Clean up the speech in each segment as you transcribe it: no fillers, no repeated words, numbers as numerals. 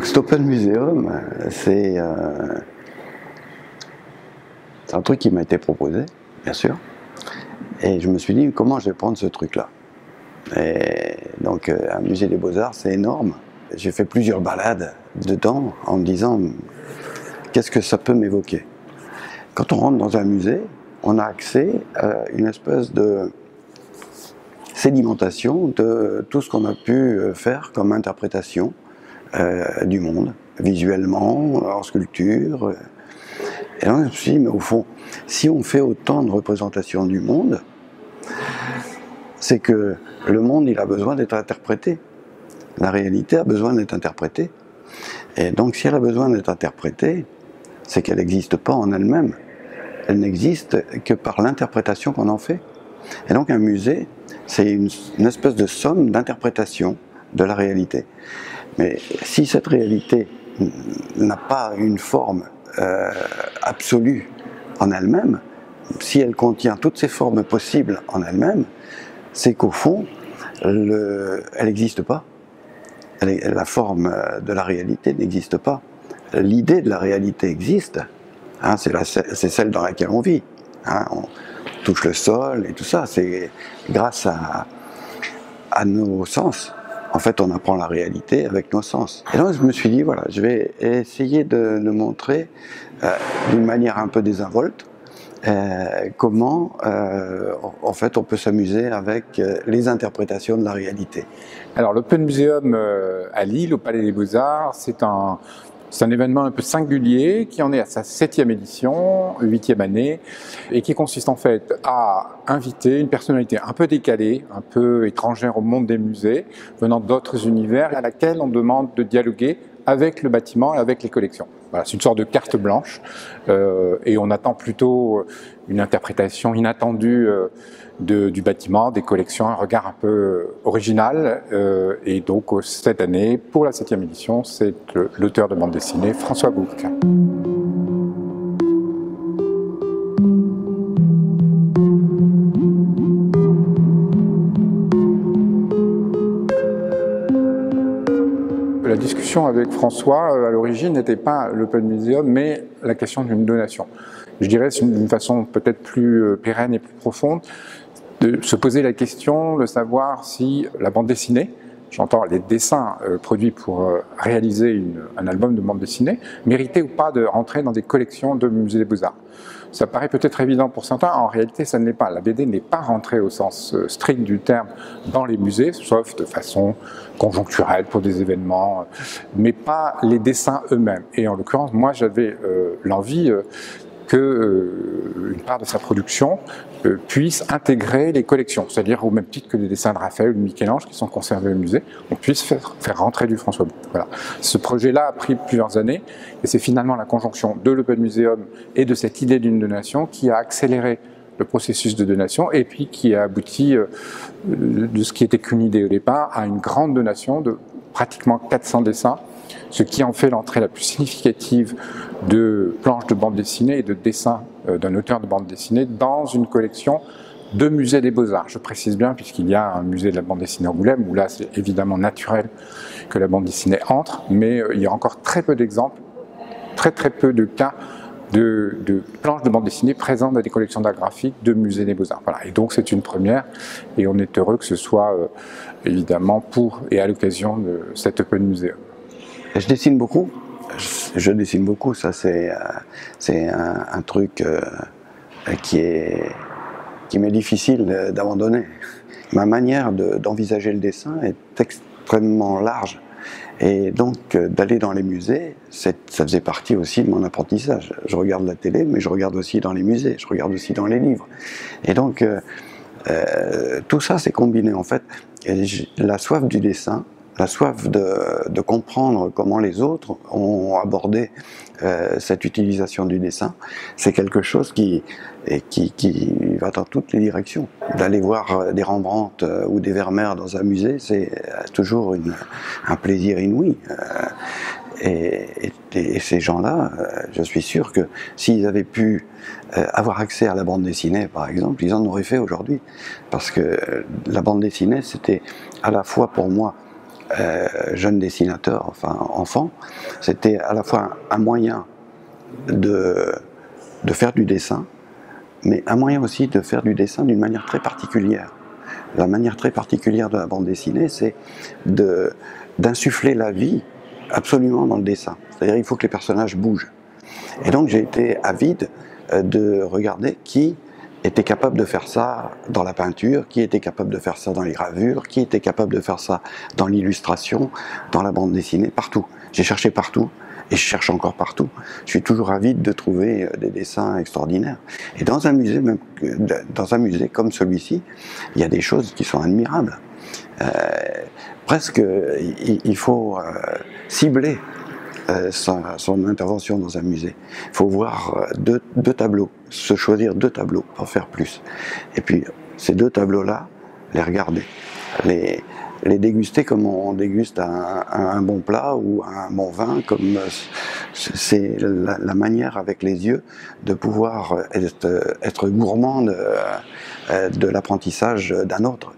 Donc cet Open Museum, c'est un truc qui m'a été proposé, bien sûr. Et je me suis dit, comment je vais prendre ce truc-là? Et donc un musée des Beaux-Arts, c'est énorme. J'ai fait plusieurs balades dedans en me disant, qu'est-ce que ça peut m'évoquer? Quand on rentre dans un musée, on a accès à une espèce de sédimentation de tout ce qu'on a pu faire comme interprétation du monde, visuellement, en sculpture. Et là, je me suis dit, mais au fond, si on fait autant de représentations du monde, c'est que le monde, il a besoin d'être interprété. La réalité a besoin d'être interprétée. Et donc, si elle a besoin d'être interprétée, c'est qu'elle n'existe pas en elle-même. Elle n'existe que par l'interprétation qu'on en fait. Et donc, un musée, c'est une espèce de somme d'interprétation de la réalité. Mais si cette réalité n'a pas une forme absolue en elle-même, si elle contient toutes ces formes possibles en elle-même, c'est qu'au fond, elle n'existe pas. La forme de la réalité n'existe pas. L'idée de la réalité existe, hein, c'est celle dans laquelle on vit. Hein, on touche le sol et tout ça, c'est grâce à nos sens. En fait, on apprend la réalité avec nos sens. Et donc, je me suis dit, voilà, je vais essayer de montrer d'une manière un peu désinvolte comment, en fait, on peut s'amuser avec les interprétations de la réalité. Alors, l'Open Museum à Lille, au Palais des Beaux-Arts, c'est un événement un peu singulier qui en est à sa 7e édition, 8e année, et qui consiste en fait à inviter une personnalité un peu décalée, un peu étrangère au monde des musées, venant d'autres univers, à laquelle on demande de dialoguer avec le bâtiment et avec les collections. Voilà, c'est une sorte de carte blanche et on attend plutôt une interprétation inattendue du bâtiment, des collections, un regard un peu original. Et donc cette année, pour la 7e édition, c'est l'auteur de bande dessinée François Bouc. La discussion avec François, à l'origine, n'était pas l'Open Museum, mais la question d'une donation. Je dirais d'une façon peut-être plus pérenne et plus profonde, de se poser la question de savoir si la bande dessinée, j'entends les dessins produits pour réaliser un album de bande dessinée, méritait ou pas de rentrer dans des collections de musées des Beaux-Arts. Ça paraît peut-être évident pour certains, en réalité ça ne l'est pas. La BD n'est pas rentrée au sens strict du terme dans les musées, sauf de façon conjoncturelle pour des événements, mais pas les dessins eux-mêmes. Et en l'occurrence, moi j'avais l'envie qu'une part de sa production puisse intégrer les collections, c'est-à-dire au même titre que les dessins de Raphaël ou de Michel-Ange qui sont conservés au musée, on puisse faire rentrer du François Bouc. Voilà. Ce projet-là a pris plusieurs années et c'est finalement la conjonction de l'Open Museum et de cette idée d'une donation qui a accéléré le processus de donation et puis qui a abouti de ce qui était qu'une idée au départ à une grande donation de pratiquement 400 dessins, ce qui en fait l'entrée la plus significative de planches de bande dessinée et de dessins d'un auteur de bande dessinée dans une collection de musées des Beaux-Arts. Je précise bien, puisqu'il y a un musée de la bande dessinée Angoulême, où là c'est évidemment naturel que la bande dessinée entre, mais il y a encore très peu d'exemples, très peu de cas de planches de bande dessinée présentes dans des collections d'art graphique de musées des Beaux-Arts. Voilà. Et donc c'est une première, et on est heureux que ce soit évidemment pour et à l'occasion de cet Open Museum. Je dessine beaucoup. Je dessine beaucoup, ça c'est un truc qui m'est difficile d'abandonner. Ma manière d'envisager le dessin est extrêmement large. Et donc d'aller dans les musées, ça faisait partie aussi de mon apprentissage. Je regarde la télé, mais je regarde aussi dans les musées, je regarde aussi dans les livres. Et donc tout ça s'est combiné en fait. Et la soif du dessin, la soif de comprendre comment les autres ont abordé cette utilisation du dessin, c'est quelque chose qui va dans toutes les directions. D'aller voir des Rembrandt ou des Vermeer dans un musée, c'est toujours un plaisir inouï. Et ces gens-là, je suis sûr que s'ils avaient pu avoir accès à la bande dessinée, par exemple, ils en auraient fait aujourd'hui. Parce que la bande dessinée, c'était à la fois pour moi jeune dessinateur, enfin enfant, c'était à la fois un moyen de faire du dessin, mais un moyen aussi de faire du dessin d'une manière très particulière. La manière très particulière de la bande dessinée, c'est d'insuffler la vie absolument dans le dessin. C'est-à-dire il faut que les personnages bougent. Et donc j'ai été avide de regarder qui était capable de faire ça dans la peinture, qui était capable de faire ça dans les gravures, qui était capable de faire ça dans l'illustration, dans la bande dessinée, partout. J'ai cherché partout, et je cherche encore partout. Je suis toujours avide de trouver des dessins extraordinaires. Et dans un musée, même dans un musée comme celui-ci, il y a des choses qui sont admirables. Presque, il faut cibler son intervention dans un musée. Il faut voir deux tableaux, se choisir 2 tableaux pour faire plus. Et puis ces 2 tableaux-là, les regarder, les déguster comme on déguste un bon plat ou un bon vin, comme c'est la manière avec les yeux de pouvoir être gourmand de l'apprentissage d'un autre.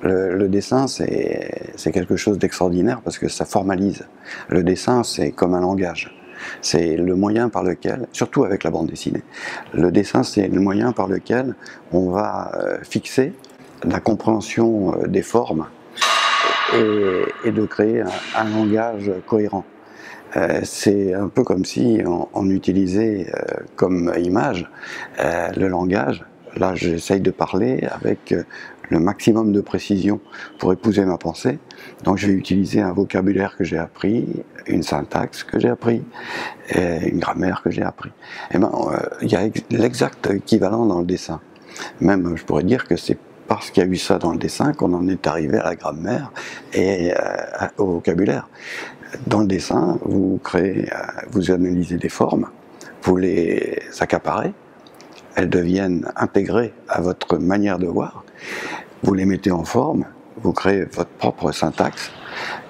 Le dessin, c'est quelque chose d'extraordinaire parce que ça formalise. Le dessin, c'est comme un langage. C'est le moyen par lequel, surtout avec la bande dessinée, le dessin, c'est le moyen par lequel on va fixer la compréhension des formes et de créer un langage cohérent. C'est un peu comme si on utilisait comme image le langage. Là, j'essaye de parler avec le maximum de précision pour épouser ma pensée. Donc je vais utiliser un vocabulaire que j'ai appris, une syntaxe que j'ai appris, et une grammaire que j'ai appris. Et ben, il y a l'exact équivalent dans le dessin. Même, je pourrais dire que c'est parce qu'il y a eu ça dans le dessin qu'on en est arrivé à la grammaire et au vocabulaire. Dans le dessin, vous créez, vous analysez des formes, vous les accaparez, elles deviennent intégrées à votre manière de voir, vous les mettez en forme, vous créez votre propre syntaxe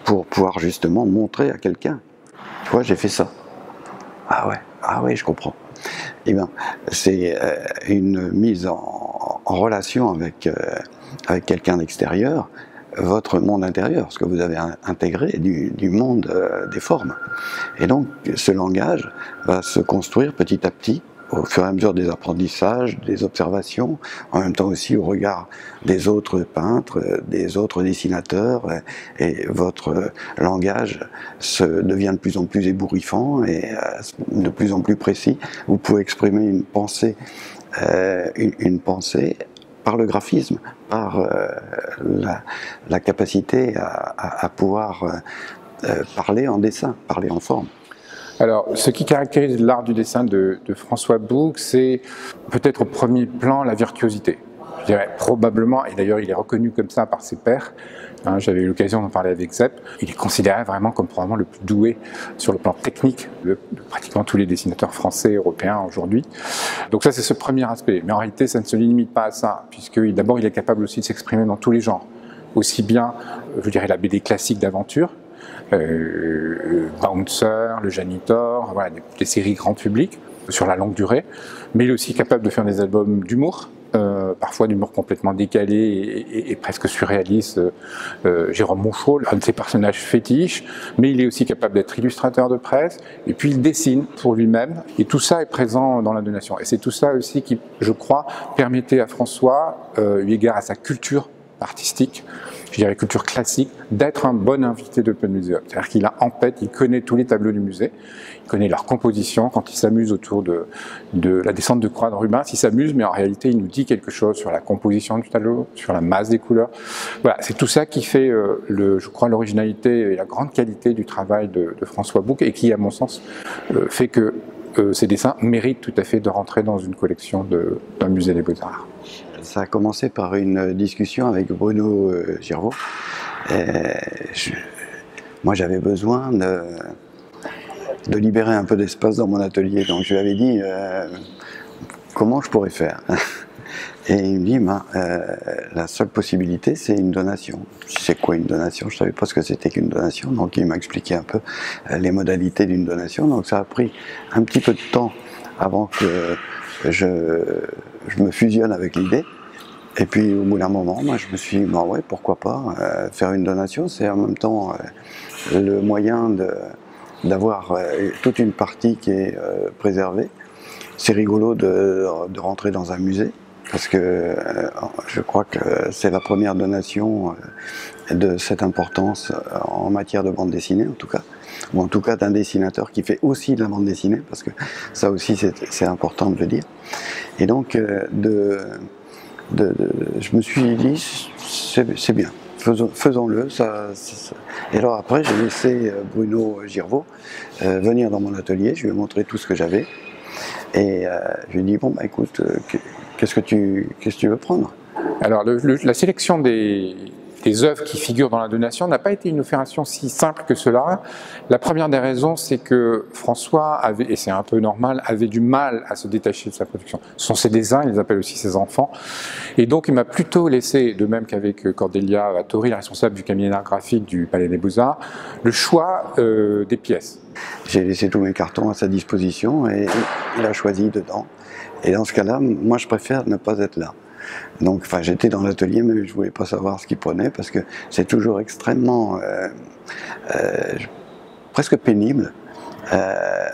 pour pouvoir justement montrer à quelqu'un. Tu vois, j'ai fait ça. Ah ouais, je comprends. Eh bien, c'est une mise en relation avec quelqu'un d'extérieur, votre monde intérieur, ce que vous avez intégré du monde des formes. Et donc, ce langage va se construire petit à petit, au fur et à mesure des apprentissages, des observations, en même temps aussi au regard des autres peintres, des autres dessinateurs, et votre langage devient de plus en plus ébouriffant et de plus en plus précis. Vous pouvez exprimer une pensée par le graphisme, par la capacité à pouvoir parler en dessin, parler en forme. Alors, ce qui caractérise l'art du dessin de François Boucq, c'est peut-être au premier plan la virtuosité. Je dirais probablement, et d'ailleurs il est reconnu comme ça par ses pairs, hein, j'avais eu l'occasion d'en parler avec Zepp, il est considéré vraiment comme probablement le plus doué sur le plan technique de pratiquement tous les dessinateurs français et européens aujourd'hui. Donc ça c'est ce premier aspect, mais en réalité ça ne se limite pas à ça, puisque d'abord il est capable aussi de s'exprimer dans tous les genres, aussi bien, je dirais, la BD classique d'aventure, Bouncer, le Janitor, voilà, des séries grand public sur la longue durée, mais il est aussi capable de faire des albums d'humour, parfois d'humour complètement décalé et presque surréaliste. Jérôme Monchot, un de ses personnages fétiches, mais il est aussi capable d'être illustrateur de presse, et puis il dessine pour lui-même, et tout ça est présent dans la donation. Et c'est tout ça aussi qui, je crois, permettait à François, eu égard à sa culture artistique, je dirais culture classique, d'être un bon invité de Open Museum. C'est-à-dire qu'il a en tête, il connaît tous les tableaux du musée, il connaît leur composition, quand il s'amuse autour de la descente de croix de Rubens, il s'amuse, mais en réalité il nous dit quelque chose sur la composition du tableau, sur la masse des couleurs. Voilà, c'est tout ça qui fait, je crois, l'originalité et la grande qualité du travail de François Boucq, et qui, à mon sens, fait que ces dessins méritent tout à fait de rentrer dans une collection d'un musée des Beaux-Arts. Ça a commencé par une discussion avec Bruno Girvaud. Moi, j'avais besoin de libérer un peu d'espace dans mon atelier. Donc, je lui avais dit comment je pourrais faire. Et il me dit la seule possibilité, c'est une donation. C'est quoi une donation? Je ne savais pas ce que c'était qu'une donation. Donc, il m'a expliqué un peu les modalités d'une donation. Donc, ça a pris un petit peu de temps avant que je me fusionne avec l'idée. Et puis au bout d'un moment, moi je me suis dit, bah ouais, pourquoi pas faire une donation, c'est en même temps le moyen d'avoir toute une partie qui est préservée. C'est rigolo de rentrer dans un musée, parce que je crois que c'est la première donation de cette importance en matière de bande dessinée en tout cas, ou en tout cas d'un dessinateur qui fait aussi de la bande dessinée, parce que ça aussi c'est important de le dire. Et donc je me suis dit, c'est bien, faisons-le. Et alors après, j'ai laissé Bruno Girvaux venir dans mon atelier, je lui ai montré tout ce que j'avais, et je lui ai dit, bon bah écoute, qu'est-ce que tu veux prendre? Alors la sélection des œuvres qui figurent dans la donation n'a pas été une opération si simple que cela. La première des raisons, c'est que François avait, et c'est un peu normal, avait du mal à se détacher de sa production. Ce sont ses dessins, il les appelle aussi ses enfants. Et donc il m'a plutôt laissé, de même qu'avec Cordélia Tori, la responsable du cabinet d'art graphique du Palais des Beaux-Arts, le choix des pièces. J'ai laissé tous mes cartons à sa disposition et il a choisi dedans. Et dans ce cas-là, moi je préfère ne pas être là. Donc, enfin, j'étais dans l'atelier, mais je voulais pas savoir ce qu'il prenait, parce que c'est toujours extrêmement, presque pénible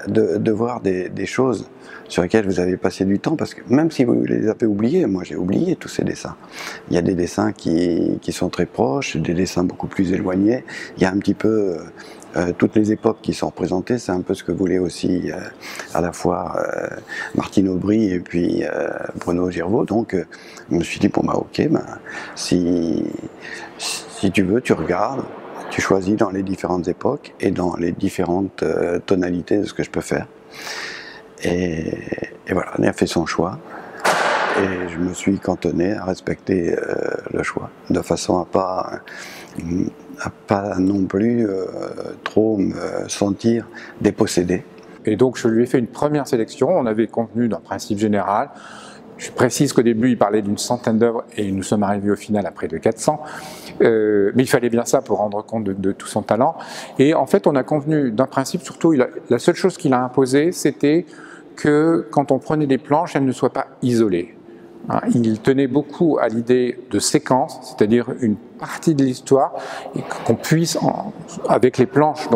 de voir des choses sur lesquelles vous avez passé du temps, parce que même si vous les avez oubliés, moi j'ai oublié tous ces dessins. Il y a des dessins qui sont très proches, des dessins beaucoup plus éloignés. Il y a un petit peu toutes les époques qui sont représentées, c'est un peu ce que voulait aussi à la fois Martine Aubry et puis Bruno Girvaux. Donc je me suis dit, bon bah ok, si tu veux, tu regardes, tu choisis dans les différentes époques et dans les différentes tonalités de ce que je peux faire. Et voilà, on a fait son choix. Et je me suis cantonné à respecter le choix, de façon à pas non plus trop me sentir dépossédé. Et donc je lui ai fait une première sélection, on avait convenu d'un principe général. Je précise qu'au début, il parlait d'une centaine d'œuvres et nous sommes arrivés au final à près de 400. Mais il fallait bien ça pour rendre compte de tout son talent. Et en fait, on a convenu d'un principe, surtout, la seule chose qu'il a imposé, c'était que quand on prenait des planches, elles ne soient pas isolées. Il tenait beaucoup à l'idée de séquence, c'est-à-dire une partie de l'histoire, et qu'on puisse, avec les planches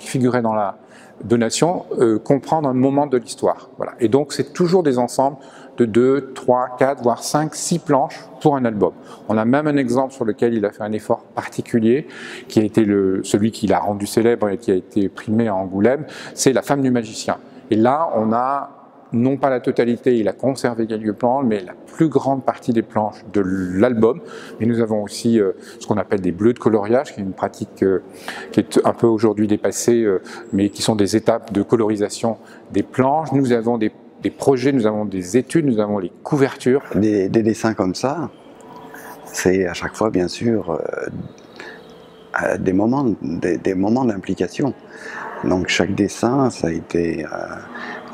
qui figuraient dans la donation, comprendre un moment de l'histoire. Voilà. Et donc c'est toujours des ensembles de 2, 3, 4, voire 5, 6 planches pour un album. On a même un exemple sur lequel il a fait un effort particulier, qui a été celui qui l'a rendu célèbre et qui a été primé à Angoulême, c'est La femme du magicien. Et là, on a non pas la totalité, il a conservé quelques planches, mais la plus grande partie des planches de l'album. Et nous avons aussi ce qu'on appelle des bleus de coloriage, qui est une pratique qui est un peu aujourd'hui dépassée, mais qui sont des étapes de colorisation des planches. Nous avons des projets, nous avons des études, nous avons les couvertures. Des dessins comme ça, c'est à chaque fois, bien sûr, des moments d'implication. Donc chaque dessin, ça a été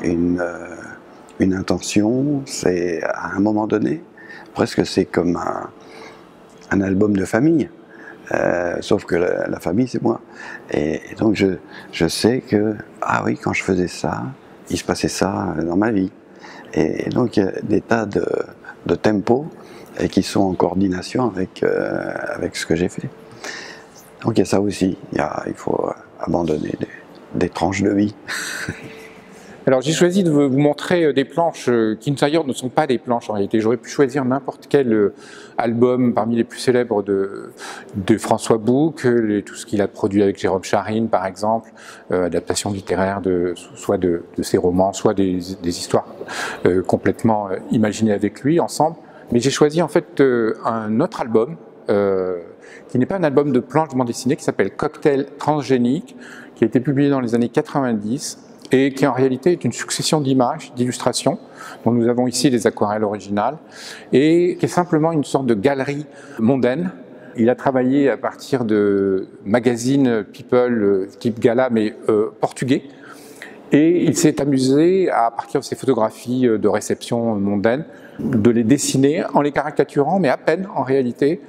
une intention, c'est à un moment donné, presque c'est comme un album de famille, sauf que la famille c'est moi. Et donc je sais que, ah oui, quand je faisais ça, il se passait ça dans ma vie. Et donc il y a des tas de tempos et qui sont en coordination avec ce que j'ai fait. Donc il y a ça aussi, il faut abandonner des tranches de vie. Alors j'ai choisi de vous montrer des planches qui d'ailleurs ne sont pas des planches en réalité. J'aurais pu choisir n'importe quel album parmi les plus célèbres de François Bouck, tout ce qu'il a produit avec Jérôme Charine par exemple, adaptation littéraire soit de ses romans, soit des histoires complètement imaginées avec lui ensemble. Mais j'ai choisi en fait un autre album qui n'est pas un album de planches de bande dessinée, qui s'appelle Cocktail transgénique, qui a été publié dans les années 90 et qui en réalité est une succession d'images, d'illustrations, dont nous avons ici les aquarelles originales, et qui est simplement une sorte de galerie mondaine. Il a travaillé à partir de magazines People type Gala, mais portugais, et il s'est amusé, à partir de ces photographies de réception mondaine, de les dessiner en les caricaturant, mais à peine en réalité,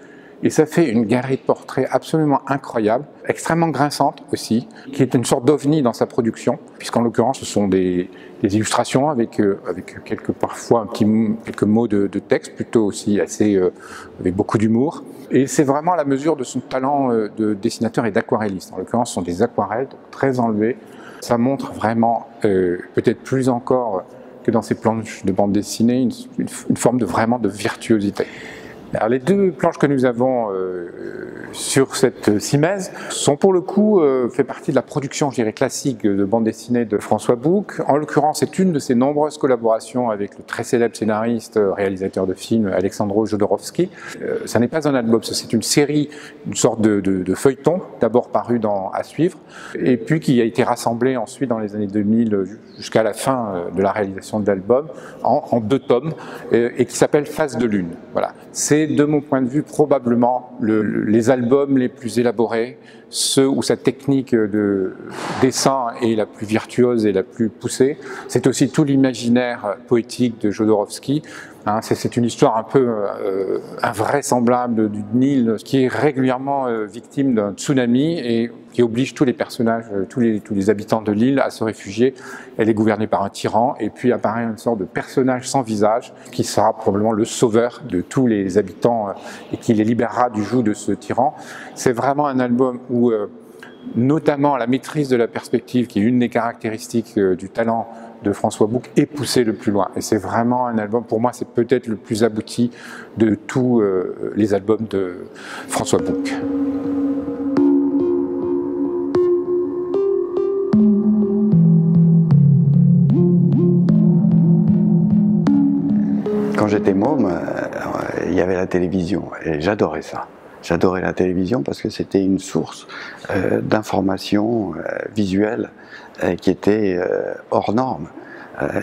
et ça fait une galerie de portraits absolument incroyable, extrêmement grinçante aussi, qui est une sorte d'ovni dans sa production, puisqu'en l'occurrence ce sont des illustrations avec parfois quelques mots de texte, plutôt aussi avec beaucoup d'humour. Et c'est vraiment à la mesure de son talent de dessinateur et d'aquarelliste. En l'occurrence, ce sont des aquarelles donc très enlevées. Ça montre vraiment, peut-être plus encore que dans ses planches de bande dessinée, une forme vraiment de virtuosité. Alors, les deux planches que nous avons sur cette Simèse sont pour le coup fait partie de la production, je dirais, classique de bande dessinée de François Bouck. En l'occurrence, c'est une de ses nombreuses collaborations avec le très célèbre scénariste, réalisateur de films Alexandre Jodorowsky. Ça n'est pas un album, c'est une série, une sorte de feuilleton, d'abord paru À Suivre, et puis qui a été rassemblé ensuite dans les années 2000 jusqu'à la fin de la réalisation de l'album en 2 tomes et qui s'appelle Face de Lune. Voilà. C'est de mon point de vue probablement les albums les plus élaborés, ceux où sa technique de dessin est la plus virtuose et la plus poussée. C'est aussi tout l'imaginaire poétique de Jodorowsky. Hein, c'est une histoire un peu invraisemblable du Nil qui est régulièrement victime d'un tsunami et qui oblige tous les personnages, tous les habitants de l'île à se réfugier. Elle est gouvernée par un tyran et puis apparaît une sorte de personnage sans visage qui sera probablement le sauveur de tous les habitants et qui les libérera du joug de ce tyran. C'est vraiment un album où notamment la maîtrise de la perspective, qui est une des caractéristiques du talent de François Bouck, est poussée le plus loin. Et c'est vraiment un album, pour moi, c'est peut-être le plus abouti de tous les albums de François Bouck. Quand j'étais môme, il y avait la télévision et j'adorais ça. J'adorais la télévision parce que c'était une source d'informations visuelles qui était hors norme.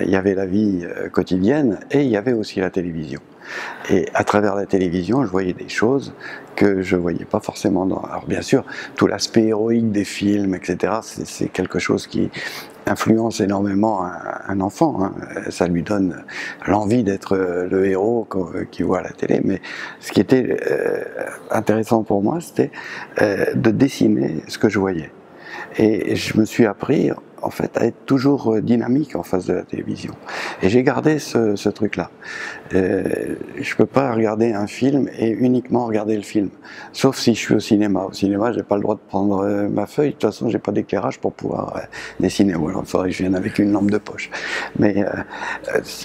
Il y avait la vie quotidienne et il y avait aussi la télévision. Et à travers la télévision, je voyais des choses que je ne voyais pas forcément dans... Alors bien sûr, tout l'aspect héroïque des films, etc., c'est quelque chose qui influence énormément un enfant. Hein. Ça lui donne l'envie d'être le héros qu'il voit à la télé. Mais ce qui était intéressant pour moi, c'était de dessiner ce que je voyais. Et je me suis appris en fait à être toujours dynamique en face de la télévision. Et j'ai gardé ce truc-là. Je peux pas regarder un film et uniquement regarder le film, sauf si je suis au cinéma. Au cinéma, j'ai pas le droit de prendre ma feuille. De toute façon, j'ai pas d'éclairage pour pouvoir dessiner. Ou alors, il faudrait que je vienne avec une lampe de poche. Mais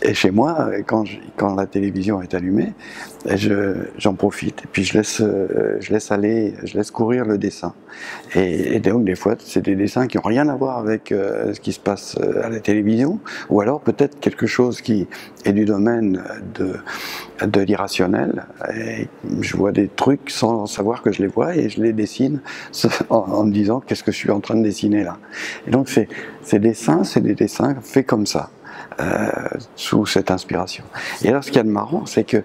et chez moi, quand la télévision est allumée, j'en profite. Et puis je laisse courir le dessin. Et donc des fois, c'est des dessins qui n'ont rien à voir avec ce qui se passe à la télévision, ou alors peut-être quelque chose qui est du domaine de l'irrationnel. Et je vois des trucs sans savoir que je les vois et je les dessine en me disant qu'est-ce que je suis en train de dessiner là. Et donc ces dessins, c'est des dessins faits comme ça. Sous cette inspiration. Et alors ce qu'il y a de marrant, c'est que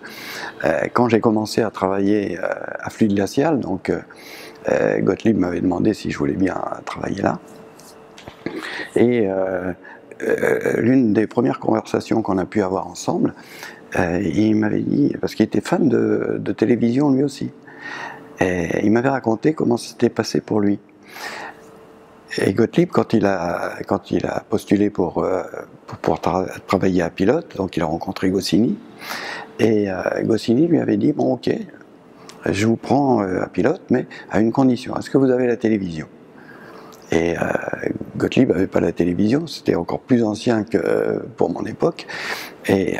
quand j'ai commencé à travailler à Fluide Glacial, donc Gottlieb m'avait demandé si je voulais bien travailler là, et l'une des premières conversations qu'on a pu avoir ensemble, il m'avait dit, parce qu'il était fan de télévision lui aussi, et il m'avait raconté comment c'était passé pour lui. Et Gottlieb, quand il a postulé pour travailler à Pilote, donc il a rencontré Goscinny, et Goscinny lui avait dit, bon ok, je vous prends à Pilote, mais à une condition, est-ce que vous avez la télévision? Et Gottlieb n'avait pas la télévision, c'était encore plus ancien que pour mon époque, et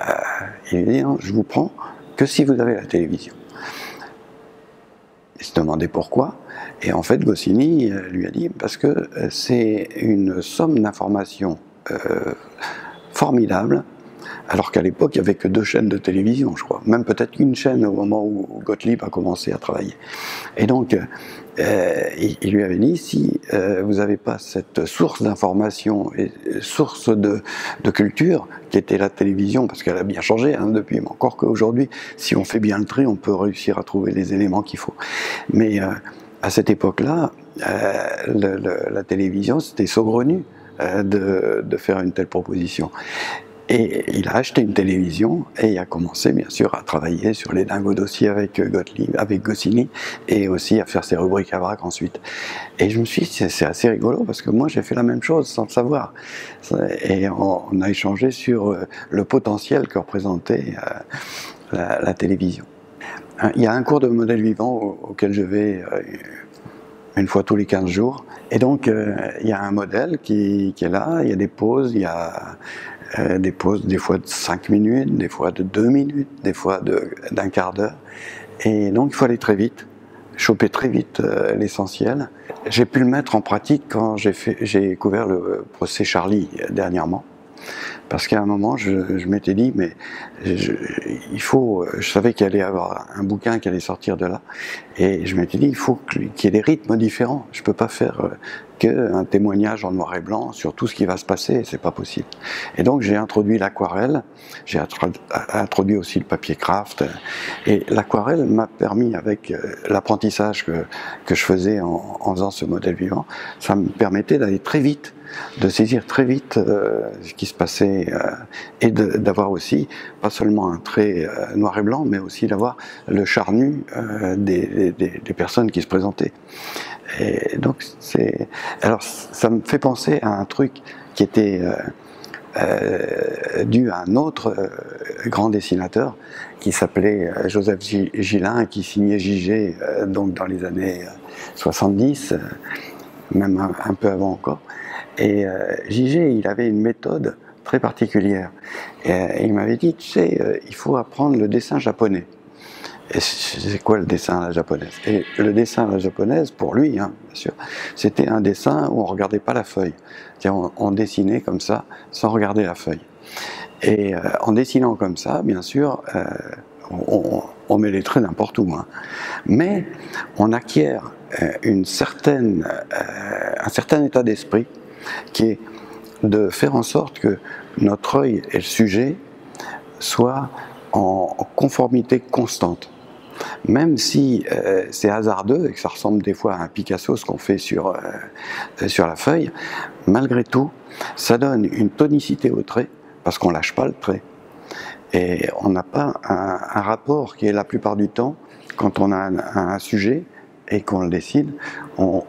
il lui dit, non, je vous prends que si vous avez la télévision. Il se demandait pourquoi, et en fait Goscinny lui a dit parce que c'est une somme d'informations formidable, alors qu'à l'époque il n'y avait que 2 chaînes de télévision, je crois, même peut-être une chaîne au moment où Gottlieb a commencé à travailler. Et donc il lui avait dit, si vous n'avez pas cette source d'information et source de culture qui était la télévision, parce qu'elle a bien changé hein, depuis, mais encore qu'aujourd'hui, si on fait bien le tri, on peut réussir à trouver les éléments qu'il faut. Mais à cette époque-là, la télévision, c'était saugrenu de faire une telle proposition. Et il a acheté une télévision et il a commencé bien sûr à travailler sur les dingos dossiers avec Gottlieb, avec Goscinny, et aussi à faire ses rubriques à vrac ensuite. Et je me suis dit, c'est assez rigolo parce que moi j'ai fait la même chose sans le savoir. Et on a échangé sur le potentiel que représentait la télévision. Il y a un cours de modèle vivant auquel je vais une fois tous les 15 jours. Et donc, il y a un modèle qui est là, il y a des pauses, il y a des pauses des fois de 5 minutes, des fois de 2 minutes, des fois d'un quart d'heure. Et donc, il faut aller très vite, choper très vite l'essentiel. J'ai pu le mettre en pratique quand j'ai couvert le procès Charlie dernièrement. Parce qu'à un moment, je m'étais dit, mais je savais qu'il allait y avoir un bouquin qui allait sortir de là, et je m'étais dit, il faut qu'il y ait des rythmes différents. Je ne peux pas faire qu'un témoignage en noir et blanc sur tout ce qui va se passer, c'est pas possible. Et donc j'ai introduit l'aquarelle, j'ai introduit aussi le papier craft, et l'aquarelle m'a permis, avec l'apprentissage que je faisais en faisant ce modèle vivant, ça me permettait d'aller très vite, de saisir très vite ce qui se passait et d'avoir aussi, pas seulement un trait noir et blanc, mais aussi d'avoir le charnu des personnes qui se présentaient. Et donc, alors ça me fait penser à un truc qui était dû à un autre grand dessinateur qui s'appelait Joseph Gillin, qui signait JG donc dans les années 70, même un peu avant encore. Et JG, il avait une méthode très particulière. Et il m'avait dit, tu sais, il faut apprendre le dessin japonais. Et c'est quoi le dessin à la japonaise? Et le dessin à la japonaise, pour lui, hein, bien sûr, c'était un dessin où on ne regardait pas la feuille. On dessinait comme ça, sans regarder la feuille. Et en dessinant comme ça, bien sûr, on met les traits n'importe où. Hein. Mais on acquiert un certain état d'esprit qui est de faire en sorte que notre œil et le sujet soient en conformité constante. Même si c'est hasardeux et que ça ressemble des fois à un Picasso, ce qu'on fait sur la feuille, malgré tout, ça donne une tonicité au trait, parce qu'on ne lâche pas le trait. Et on n'a pas un rapport qui est la plupart du temps, quand on a un sujet et qu'on le dessine, on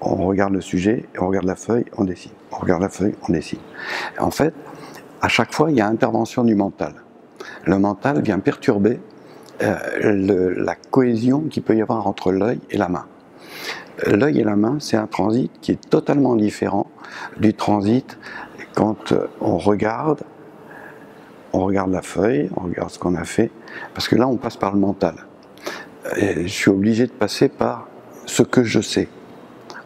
regarde le sujet, on regarde la feuille, on dessine. On regarde la feuille, on dessine. En fait, à chaque fois, il y a intervention du mental. Le mental vient perturber la cohésion qu'il peut y avoir entre l'œil et la main. L'œil et la main, c'est un transit qui est totalement différent du transit quand on regarde la feuille, on regarde ce qu'on a fait, parce que là, on passe par le mental. Et je suis obligé de passer par ce que je sais,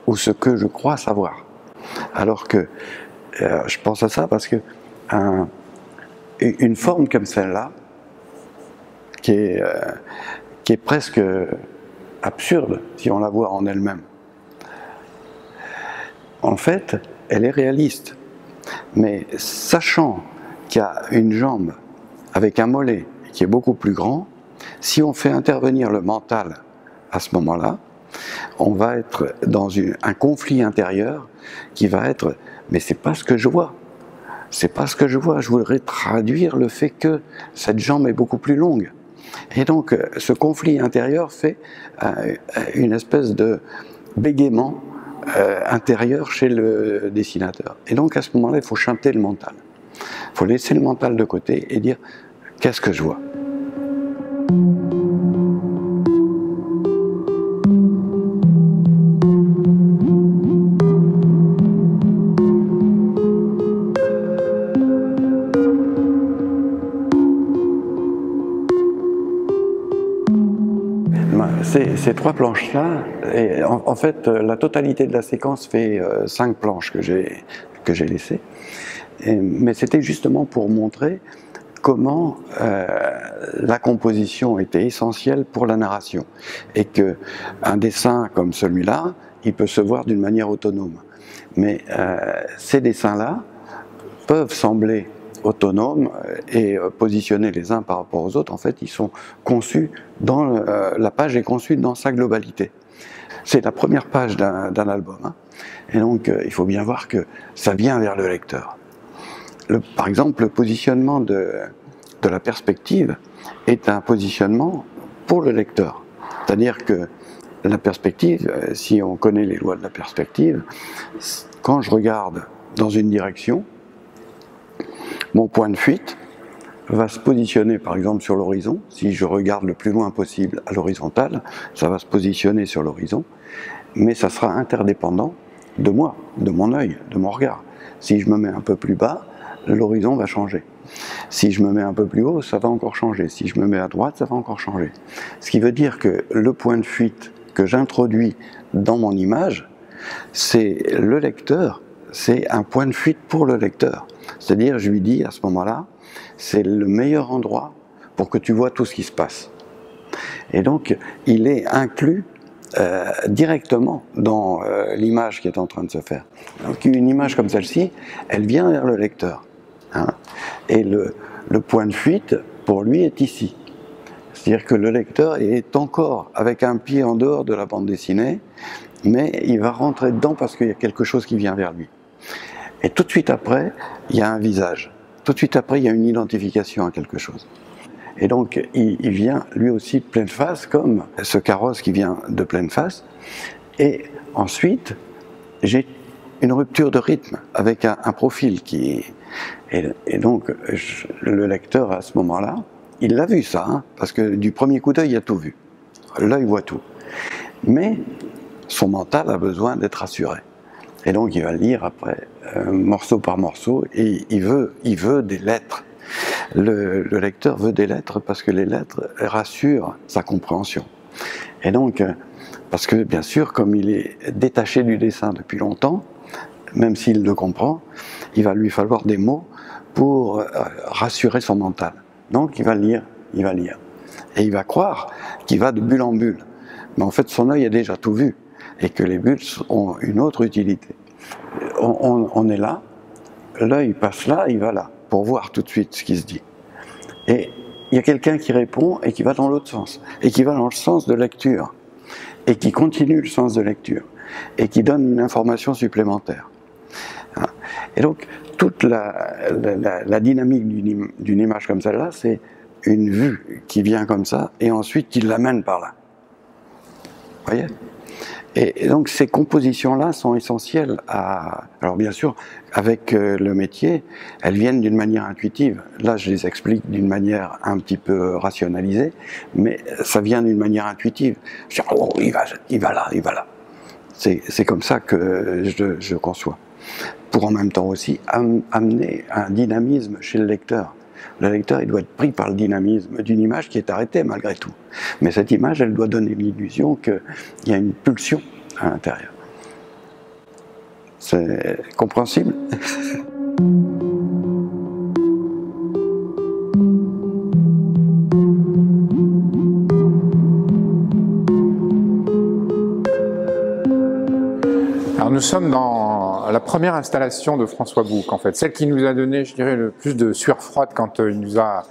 ou ce que je crois savoir. Alors que, je pense à ça parce que une forme comme celle-là, qui est presque absurde si on la voit en elle-même, en fait, elle est réaliste. Mais sachant qu'il y a une jambe avec un mollet qui est beaucoup plus grand, si on fait intervenir le mental à ce moment-là, on va être dans un conflit intérieur qui va être « mais c'est pas ce que je vois, c'est pas ce que je vois, je voudrais traduire le fait que cette jambe est beaucoup plus longue ». Et donc ce conflit intérieur fait une espèce de bégaiement intérieur chez le dessinateur. Et donc à ce moment-là, il faut chanter le mental. Il faut laisser le mental de côté et dire « qu'est-ce que je vois ?» Ces trois planches-là, en fait, la totalité de la séquence fait 5 planches que j'ai laissées. Mais c'était justement pour montrer comment la composition était essentielle pour la narration. Et qu'un dessin comme celui-là, il peut se voir d'une manière autonome. Mais ces dessins-là peuvent sembler autonomes et positionnés les uns par rapport aux autres. En fait, ils sont conçus la page est conçue dans sa globalité. C'est la première page d'un album, hein. Et donc il faut bien voir que ça vient vers le lecteur. par exemple, le positionnement de la perspective est un positionnement pour le lecteur. C'est-à-dire que la perspective, si on connaît les lois de la perspective, quand je regarde dans une direction, mon point de fuite va se positionner par exemple sur l'horizon. Si je regarde le plus loin possible à l'horizontale, ça va se positionner sur l'horizon, mais ça sera interdépendant de moi, de mon œil, de mon regard. Si je me mets un peu plus bas, l'horizon va changer. Si je me mets un peu plus haut, ça va encore changer. Si je me mets à droite, ça va encore changer. Ce qui veut dire que le point de fuite que j'introduis dans mon image, c'est le lecteur, c'est un point de fuite pour le lecteur. C'est-à-dire, je lui dis à ce moment-là, c'est le meilleur endroit pour que tu vois tout ce qui se passe. Et donc, il est inclus directement dans l'image qui est en train de se faire. Donc, une image comme celle-ci, elle vient vers le lecteur. Hein, et le point de fuite, pour lui, est ici. C'est-à-dire que le lecteur est encore avec un pied en dehors de la bande dessinée, mais il va rentrer dedans parce qu'il y a quelque chose qui vient vers lui. Et tout de suite après, il y a un visage. Tout de suite après, il y a une identification à quelque chose. Et donc, il vient lui aussi de pleine face, comme ce carrosse qui vient de pleine face. Et ensuite, j'ai une rupture de rythme avec un profil qui... Et donc, le lecteur, à ce moment-là, il l'a vu ça, hein, parce que du premier coup d'œil, il a tout vu. L'œil voit tout. Mais son mental a besoin d'être rassuré. Et donc, il va lire après, morceau par morceau, et il veut des lettres. Le lecteur veut des lettres parce que les lettres rassurent sa compréhension. Et donc, parce que bien sûr, comme il est détaché du dessin depuis longtemps, même s'il le comprend, il va lui falloir des mots pour rassurer son mental. Donc il va lire, et il va croire qu'il va de bulle en bulle. Mais en fait, son œil a déjà tout vu, et que les bulles ont une autre utilité. On est là, l'œil passe là, il va là, pour voir tout de suite ce qui se dit. Et il y a quelqu'un qui répond et qui va dans l'autre sens, et qui va dans le sens de lecture, et qui continue le sens de lecture, et qui donne une information supplémentaire. Et donc, toute la dynamique d'une image comme celle-là, c'est une vue qui vient comme ça, et ensuite qui l'amène par là. Vous voyez ? Et donc, ces compositions-là sont essentielles à... Alors bien sûr, avec le métier, elles viennent d'une manière intuitive. Là, je les explique d'une manière un petit peu rationalisée, mais ça vient d'une manière intuitive. Je dis, oh, il va là, il va là. C'est comme ça que je conçois. Pour en même temps aussi amener un dynamisme chez le lecteur. Le lecteur, il doit être pris par le dynamisme d'une image qui est arrêtée malgré tout. Mais cette image, elle doit donner l'illusion qu'il y a une pulsion à l'intérieur. C'est compréhensible ? Alors nous sommes dans la première installation de François Boucq, en fait, celle qui nous a donné, je dirais, le plus de sueur froide quand il nous a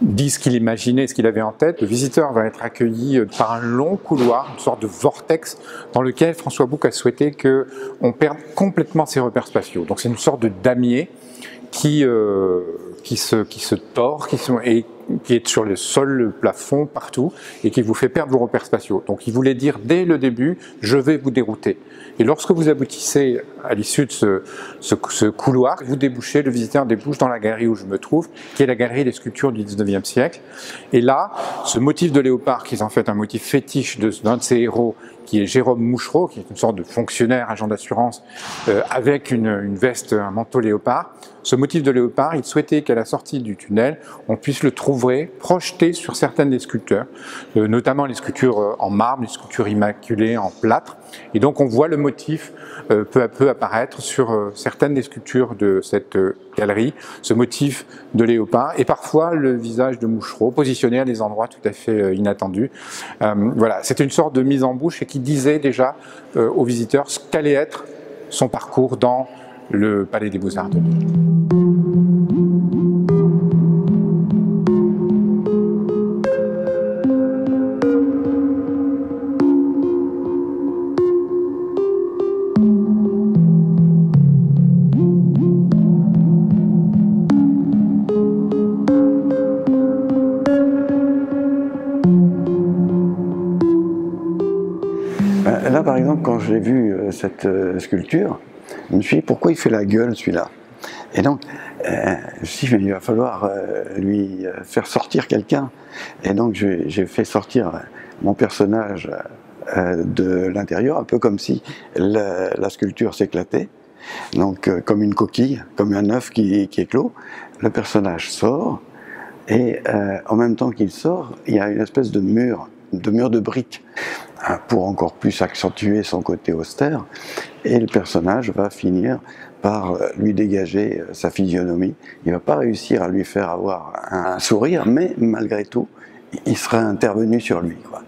dit ce qu'il imaginait, ce qu'il avait en tête. Le visiteur va être accueilli par un long couloir, une sorte de vortex, dans lequel François Boucq a souhaité qu'on perde complètement ses repères spatiaux. Donc c'est une sorte de damier qui se tord, et qui est sur le sol, le plafond, partout, et qui vous fait perdre vos repères spatiaux. Donc il voulait dire dès le début, je vais vous dérouter. Et lorsque vous aboutissez à l'issue de ce couloir, vous débouchez, le visiteur débouche dans la galerie où je me trouve, qui est la galerie des sculptures du 19e siècle. Et là, ce motif de léopard, qui est en fait un motif fétiche d'un de ses héros, qui est Jérôme Mouchereau, qui est une sorte de fonctionnaire, agent d'assurance, avec une veste, un manteau léopard. Ce motif de léopard, il souhaitait qu'à la sortie du tunnel, on puisse le trouver projeté sur certaines des sculptures, notamment les sculptures en marbre, les sculptures immaculées en plâtre. Et donc on voit le motif peu à peu apparaître sur certaines des sculptures de cette galerie, ce motif de léopard, et parfois le visage de Mouchereau, positionné à des endroits tout à fait inattendus. Voilà, c'était une sorte de mise en bouche et qui disait déjà aux visiteurs ce qu'allait être son parcours dans le Palais des Beaux-Arts de Lille. là, par exemple, quand j'ai vu cette sculpture, je me suis dit, pourquoi il fait la gueule, celui-là? Et donc, je me suis dit, mais il va falloir lui faire sortir quelqu'un. Et donc, j'ai fait sortir mon personnage de l'intérieur, un peu comme si la sculpture s'éclatait. Donc, comme une coquille, comme un œuf qui éclot. Le personnage sort, et en même temps qu'il sort, il y a une espèce de mur de briques, pour encore plus accentuer son côté austère, et le personnage va finir par lui dégager sa physionomie. Il ne va pas réussir à lui faire avoir un sourire, mais malgré tout, il sera intervenu sur lui, quoi.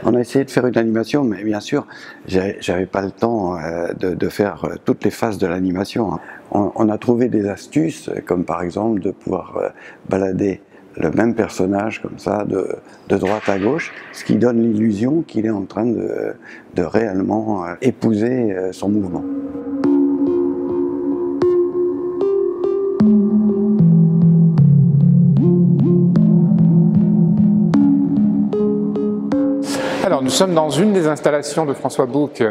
On a essayé de faire une animation, mais bien sûr, j'avais pas le temps de faire toutes les phases de l'animation. On a trouvé des astuces, comme par exemple de pouvoir balader le même personnage comme ça, de droite à gauche, ce qui donne l'illusion qu'il est en train de réellement épouser son mouvement. Alors, nous sommes dans une des installations de François Bouck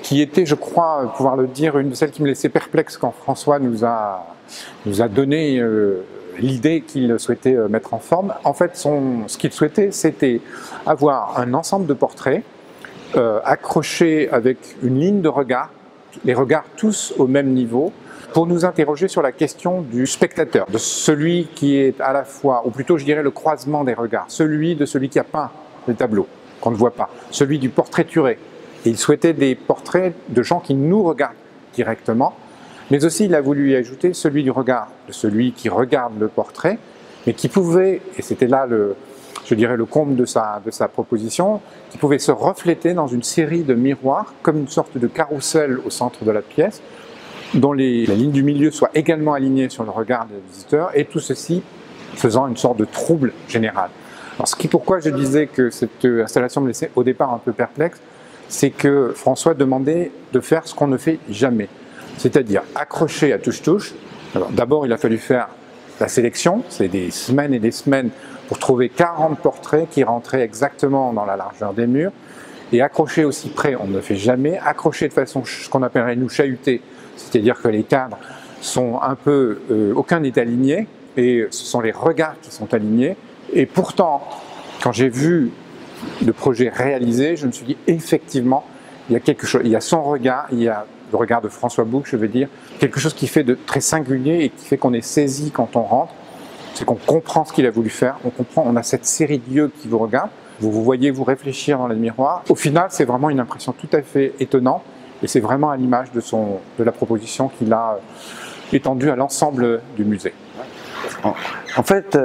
qui était, je crois, pouvoir le dire, une de celles qui me laissait perplexe quand François nous a donné l'idée qu'il souhaitait mettre en forme. En fait, ce qu'il souhaitait, c'était avoir un ensemble de portraits accrochés avec une ligne de regard, les regards tous au même niveau, pour nous interroger sur la question du spectateur, de celui qui est à la fois, ou plutôt je dirais le croisement des regards, celui qui a peint le tableau, qu'on ne voit pas, celui du portraituré. Et il souhaitait des portraits de gens qui nous regardent directement, mais aussi il a voulu y ajouter celui du regard, de celui qui regarde le portrait, mais qui pouvait, et c'était là je dirais le comble de sa proposition, qui pouvait se refléter dans une série de miroirs, comme une sorte de carrousel au centre de la pièce, dont la ligne du milieu soit également alignée sur le regard des visiteurs, et tout ceci faisant une sorte de trouble général. Alors, pourquoi je disais que cette installation me laissait au départ un peu perplexe, c'est que François demandait de faire ce qu'on ne fait jamais, c'est-à-dire accrocher à touche-touche. Alors d'abord, il a fallu faire la sélection, c'est des semaines et des semaines pour trouver 40 portraits qui rentraient exactement dans la largeur des murs, et accrocher aussi près, on ne le fait jamais, accrocher de façon, ce qu'on appellerait nous chahutée, c'est-à-dire que les cadres sont un peu, aucun n'est aligné, et ce sont les regards qui sont alignés. Et pourtant, quand j'ai vu le projet réalisé, je me suis dit effectivement, il y a quelque chose, il y a son regard, il y a le regard de François Bouck, je veux dire, quelque chose qui fait de très singulier et qui fait qu'on est saisi quand on rentre, c'est qu'on comprend ce qu'il a voulu faire, on a cette série d'yeux qui vous regardent, vous voyez vous réfléchir dans les miroirs. Au final, c'est vraiment une impression tout à fait étonnante et c'est vraiment à l'image de la proposition qu'il a étendue à l'ensemble du musée. En fait,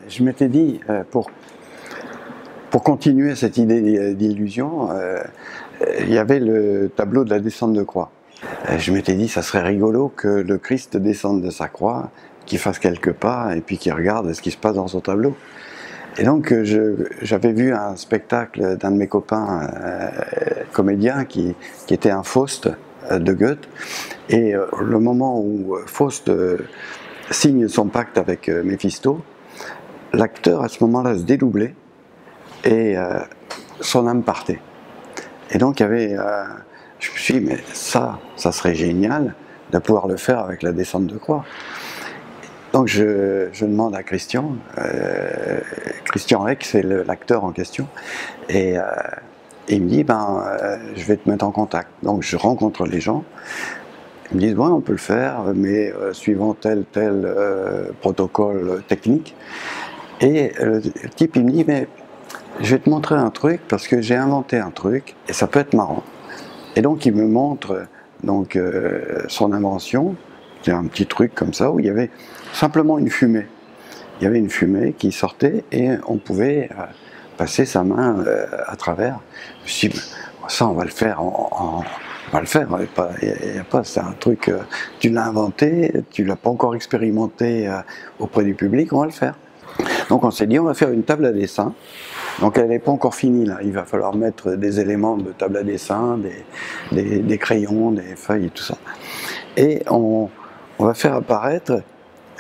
je m'étais dit, pour continuer cette idée d'illusion, il y avait le tableau de la descente de croix. Je m'étais dit, ça serait rigolo que le Christ descende de sa croix, qu'il fasse quelques pas et puis qu'il regarde ce qui se passe dans son tableau. Et donc, j'avais vu un spectacle d'un de mes copains comédiens qui était un Faust de Goethe. Et le moment où Faust signe son pacte avec Méphisto, l'acteur à ce moment-là se dédoublait et son âme partait. Et donc il y avait, je me suis dit, mais ça serait génial de pouvoir le faire avec la descente de croix. Donc je demande à Christian Eck, c'est l'acteur en question, et il me dit, je vais te mettre en contact. Donc je rencontre les gens. Ils me disent, bon, on peut le faire, mais suivant tel protocole technique. Et le type, il me dit, mais je vais te montrer un truc, parce que j'ai inventé un truc, et ça peut être marrant. Et donc, il me montre son invention. C'est un petit truc comme ça, où il y avait simplement une fumée. Il y avait une fumée qui sortait, et on pouvait passer sa main à travers. Je me suis dit, ça, on va le faire on va le faire, c'est un truc, tu l'as inventé, tu l'as pas encore expérimenté auprès du public, on va le faire. Donc on s'est dit, on va faire une table à dessin. Donc elle n'est pas encore finie là, il va falloir mettre des éléments de table à dessin, des crayons, des feuilles et tout ça. Et on va faire apparaître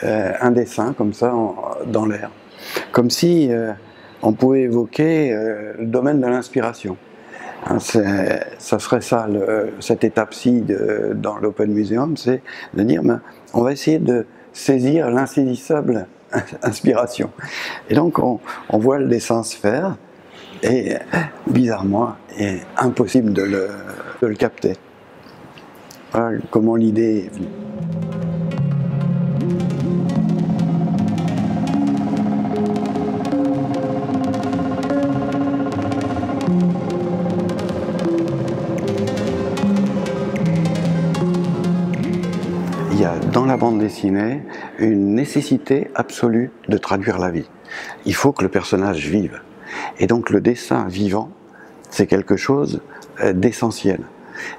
un dessin comme ça dans l'air. Comme si on pouvait évoquer le domaine de l'inspiration. Hein, ça serait ça, cette étape-ci dans l'Open Museum, c'est de dire, ben, on va essayer de saisir l'insaisissable inspiration. Et donc on voit le dessin se faire, et bizarrement, il est impossible de le capter. Voilà comment l'idée est venue. Il y a dans la bande dessinée une nécessité absolue de traduire la vie. Il faut que le personnage vive. Et donc le dessin vivant, c'est quelque chose d'essentiel.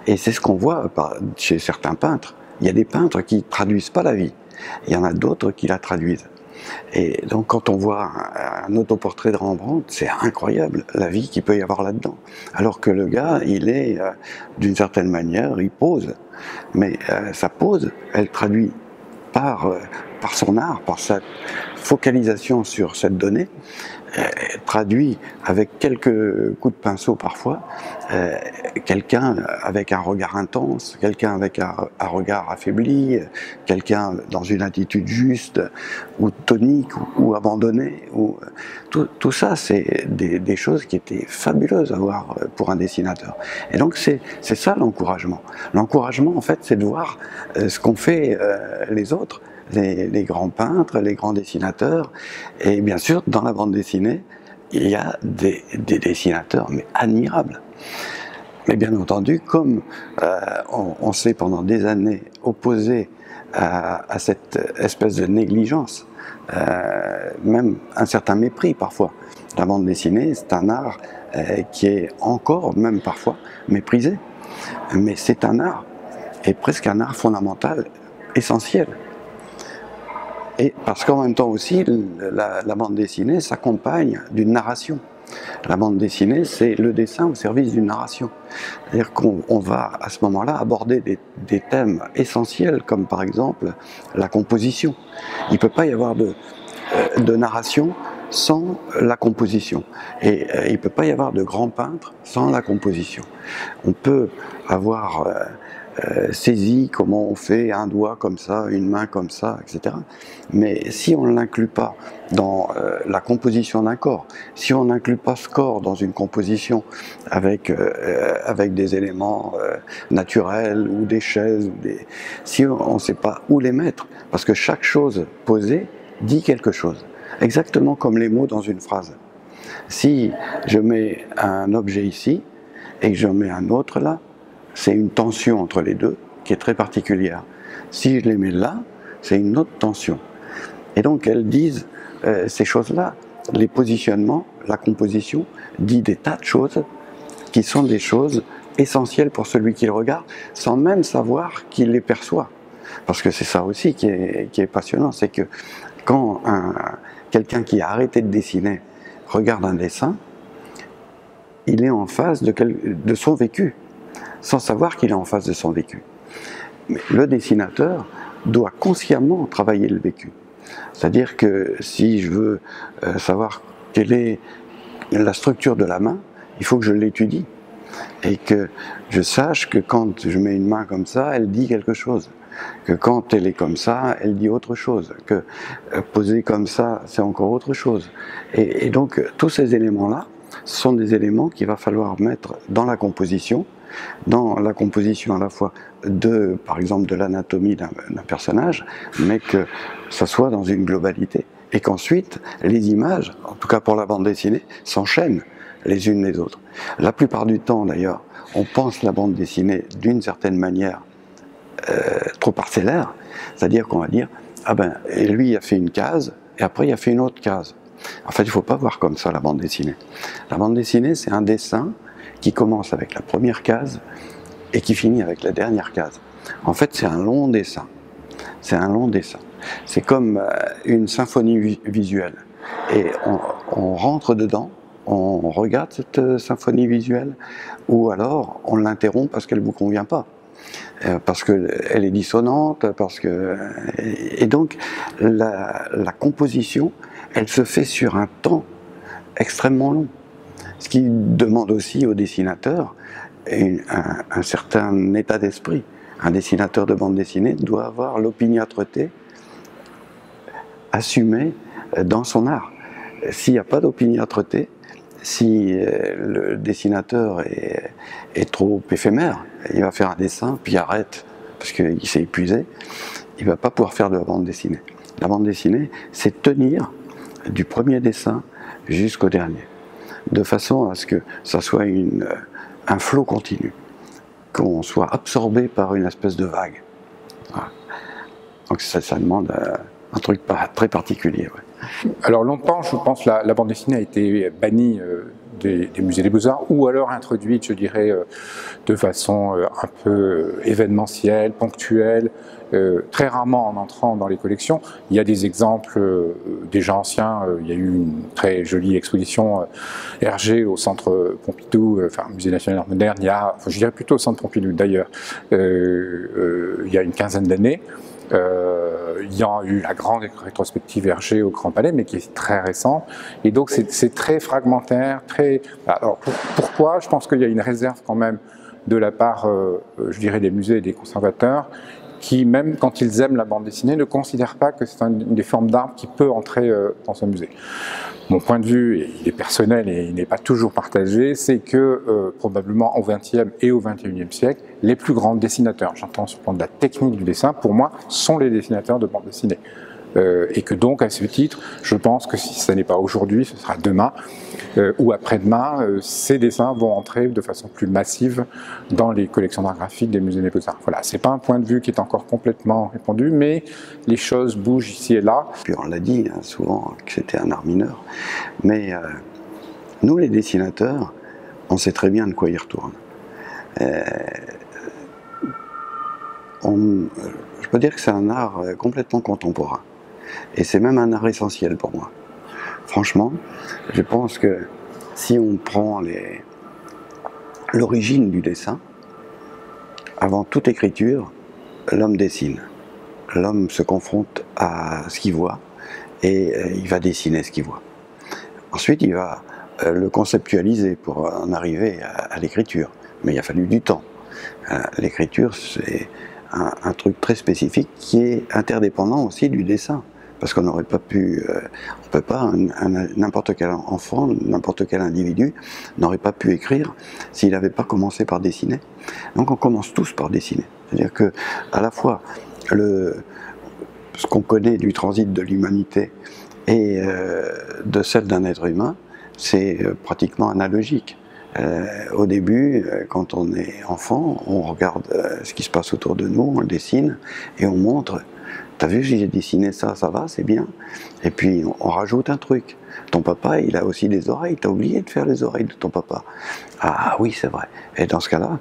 Et c'est ce qu'on voit chez certains peintres. Il y a des peintres qui ne traduisent pas la vie. Il y en a d'autres qui la traduisent. Et donc quand on voit un autoportrait de Rembrandt, c'est incroyable la vie qu'il peut y avoir là-dedans. Alors que le gars, il est, d'une certaine manière, il pose. Mais sa pose, elle traduit par son art, par sa focalisation sur cette donnée, traduit avec quelques coups de pinceau parfois, quelqu'un avec un regard intense, quelqu'un avec un regard affaibli, quelqu'un dans une attitude juste, ou tonique, ou abandonnée. Tout ça, c'est des choses qui étaient fabuleuses à voir pour un dessinateur. Et donc c'est ça l'encouragement. L'encouragement, en fait, c'est de voir ce qu'ont fait les autres, les grands peintres, les grands dessinateurs, et bien sûr, dans la bande dessinée, il y a des dessinateurs, mais admirables. Mais bien entendu, comme on s'est pendant des années opposé à cette espèce de négligence, même un certain mépris parfois. La bande dessinée, c'est un art qui est encore, même parfois, méprisé. Mais c'est un art, et presque un art fondamental, essentiel. Et parce qu'en même temps aussi, la bande dessinée s'accompagne d'une narration. La bande dessinée, c'est le dessin au service d'une narration. C'est-à-dire qu'on va à ce moment-là aborder des thèmes essentiels, comme par exemple la composition. Il ne peut pas y avoir de narration sans la composition. Et il ne peut pas y avoir de grand peintre sans la composition. On peut avoir saisi comment on fait un doigt comme ça, une main comme ça, etc. Mais si on ne l'inclut pas dans la composition d'un corps, si on n'inclut pas ce corps dans une composition avec des éléments naturels ou des chaises, si on ne sait pas où les mettre, parce que chaque chose posée dit quelque chose, exactement comme les mots dans une phrase. Si je mets un objet ici et que je mets un autre là, c'est une tension entre les deux qui est très particulière. Si je les mets là, c'est une autre tension. Et donc elles disent ces choses-là, les positionnements, la composition, dit des tas de choses qui sont des choses essentielles pour celui qui le regarde, sans même savoir qu'il les perçoit. Parce que c'est ça aussi qui est passionnant, c'est que quand quelqu'un qui a arrêté de dessiner regarde un dessin, il est en face de son vécu, sans savoir qu'il est en face de son vécu. Mais le dessinateur doit consciemment travailler le vécu. C'est-à-dire que si je veux savoir quelle est la structure de la main, il faut que je l'étudie. Et que je sache que quand je mets une main comme ça, elle dit quelque chose. Que quand elle est comme ça, elle dit autre chose. Que posée comme ça, c'est encore autre chose. Et donc, tous ces éléments-là sont des éléments qu'il va falloir mettre dans la composition à la fois par exemple, de l'anatomie d'un personnage, mais que ça soit dans une globalité. Et qu'ensuite, les images, en tout cas pour la bande dessinée, s'enchaînent les unes les autres. La plupart du temps, d'ailleurs, on pense la bande dessinée d'une certaine manière trop parcellaire, c'est-à-dire qu'on va dire, ah ben, et lui, il a fait une case, et après, il a fait une autre case. En fait, il ne faut pas voir comme ça la bande dessinée. La bande dessinée, c'est un dessin qui commence avec la première case et qui finit avec la dernière case. En fait, c'est un long dessin. C'est un long dessin. C'est comme une symphonie visuelle. Et on rentre dedans, on regarde cette symphonie visuelle, ou alors on l'interrompt parce qu'elle ne vous convient pas. Parce qu'elle est dissonante, et donc la composition, elle se fait sur un temps extrêmement long. Ce qui demande aussi au dessinateur un certain état d'esprit. Un dessinateur de bande dessinée doit avoir l'opiniâtreté assumée dans son art. S'il n'y a pas d'opiniâtreté, si le dessinateur est trop éphémère, il va faire un dessin puis il arrête parce qu'il s'est épuisé, il ne va pas pouvoir faire de la bande dessinée. La bande dessinée, c'est tenir du premier dessin jusqu'au dernier, de façon à ce que ça soit un flot continu, qu'on soit absorbé par une espèce de vague. Voilà. Donc ça demande un truc très particulier. Ouais. Alors longtemps, je pense, la bande dessinée a été bannie des musées des Beaux-Arts, ou alors introduite, je dirais, de façon un peu événementielle, ponctuelle, très rarement en entrant dans les collections. Il y a des exemples déjà anciens. Il y a eu une très jolie exposition Hergé au Centre Pompidou, enfin Musée national d'art moderne, il y a, je dirais plutôt au Centre Pompidou d'ailleurs, il y a une quinzaine d'années. Il y a eu la grande rétrospective Hergé au Grand Palais, mais qui est très récente, et donc c'est très fragmentaire, très... Alors pourquoi? Je pense qu'il y a une réserve quand même de la part, je dirais, des musées et des conservateurs, qui, même quand ils aiment la bande dessinée, ne considèrent pas que c'est une des formes d'art qui peut entrer dans un musée. Mon point de vue, et il est personnel et il n'est pas toujours partagé, c'est que probablement au XXe et au XXIe siècle, les plus grands dessinateurs, j'entends sur le plan de la technique du dessin, pour moi, sont les dessinateurs de bande dessinée. Et que donc, à ce titre, je pense que si ce n'est pas aujourd'hui, ce sera demain ou après-demain, ces dessins vont entrer de façon plus massive dans les collections d'art graphique des musées des Beaux-Arts. Voilà, c'est pas un point de vue qui est encore complètement répandu, mais les choses bougent ici et là. Puis on l'a dit hein, souvent que c'était un art mineur, mais nous les dessinateurs, on sait très bien de quoi il retourne. Je peux dire que c'est un art complètement contemporain. Et c'est même un art essentiel pour moi. Franchement, je pense que si on prend l'origine du dessin, avant toute écriture, l'homme dessine. L'homme se confronte à ce qu'il voit et il va dessiner ce qu'il voit. Ensuite, il va le conceptualiser pour en arriver à l'écriture. Mais il a fallu du temps. L'écriture, c'est un truc très spécifique qui est interdépendant aussi du dessin. Parce qu'on n'aurait pas pu, on peut pas, n'importe quel enfant, n'importe quel individu n'aurait pas pu écrire s'il n'avait pas commencé par dessiner. Donc on commence tous par dessiner. C'est-à-dire que à la fois ce qu'on connaît du transit de l'humanité et de celle d'un être humain, c'est pratiquement analogique. Au début, quand on est enfant, on regarde ce qui se passe autour de nous, on le dessine et on montre. T'as vu, j'ai dessiné ça, ça va, c'est bien. Et puis on rajoute un truc. Ton papa, il a aussi des oreilles. T'as oublié de faire les oreilles de ton papa. Ah oui, c'est vrai. Et dans ce cas-là,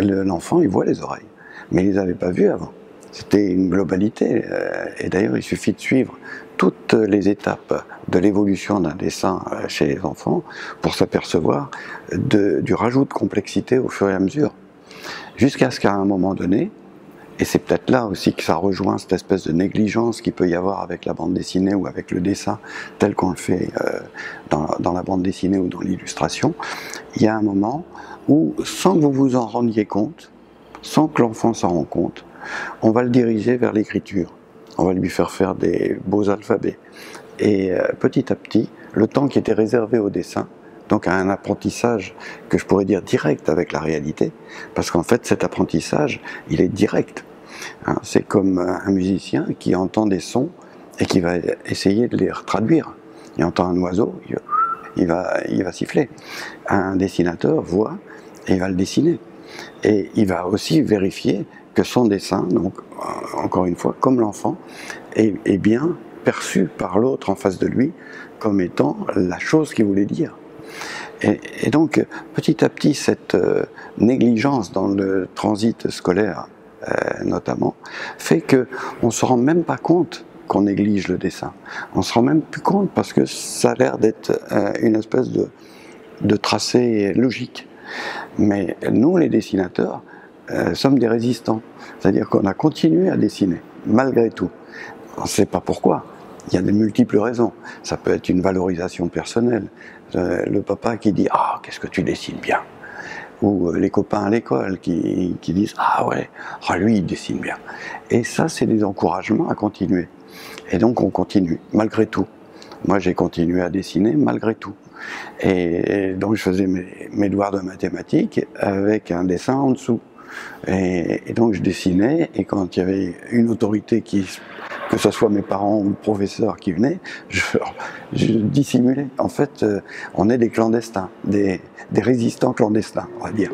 l'enfant, il voit les oreilles. Mais il les avait pas vues avant. C'était une globalité. Et d'ailleurs, il suffit de suivre toutes les étapes de l'évolution d'un dessin chez les enfants pour s'apercevoir du rajout de complexité au fur et à mesure. Jusqu'à ce qu'à un moment donné, et c'est peut-être là aussi que ça rejoint cette espèce de négligence qu'il peut y avoir avec la bande dessinée ou avec le dessin tel qu'on le fait dans la bande dessinée ou dans l'illustration. Il y a un moment où, sans que vous vous en rendiez compte, sans que l'enfant s'en rende compte, on va le diriger vers l'écriture. On va lui faire des beaux alphabets. Et petit à petit, le temps qui était réservé au dessin, donc à un apprentissage que je pourrais dire direct avec la réalité, parce qu'en fait cet apprentissage, il est direct. Hein, c'est comme un musicien qui entend des sons et qui va essayer de les traduire. Il entend un oiseau, il va siffler. Un dessinateur voit et il va le dessiner. Et il va aussi vérifier que son dessin, donc encore une fois, comme l'enfant, est bien perçu par l'autre en face de lui comme étant la chose qu'il voulait dire. Et donc, petit à petit, cette négligence dans le transit scolaire, notamment, fait qu'on ne se rend même pas compte qu'on néglige le dessin. On ne se rend même plus compte parce que ça a l'air d'être une espèce de tracé logique. Mais nous, les dessinateurs, sommes des résistants. C'est-à-dire qu'on a continué à dessiner, malgré tout. On ne sait pas pourquoi. Il y a de multiples raisons. Ça peut être une valorisation personnelle. Le papa qui dit « Ah, qu'est-ce que tu dessines bien !» Ou les copains à l'école qui disent « Ah ouais, lui il dessine bien !» Et ça, c'est des encouragements à continuer. Et donc on continue, malgré tout. Moi j'ai continué à dessiner malgré tout. Et donc je faisais mes devoirs de mathématiques avec un dessin en dessous. Et donc je dessinais, et quand il y avait une autorité que ce soit mes parents ou le professeur qui venait, je dissimulais. En fait, on est des clandestins, des résistants clandestins, on va dire.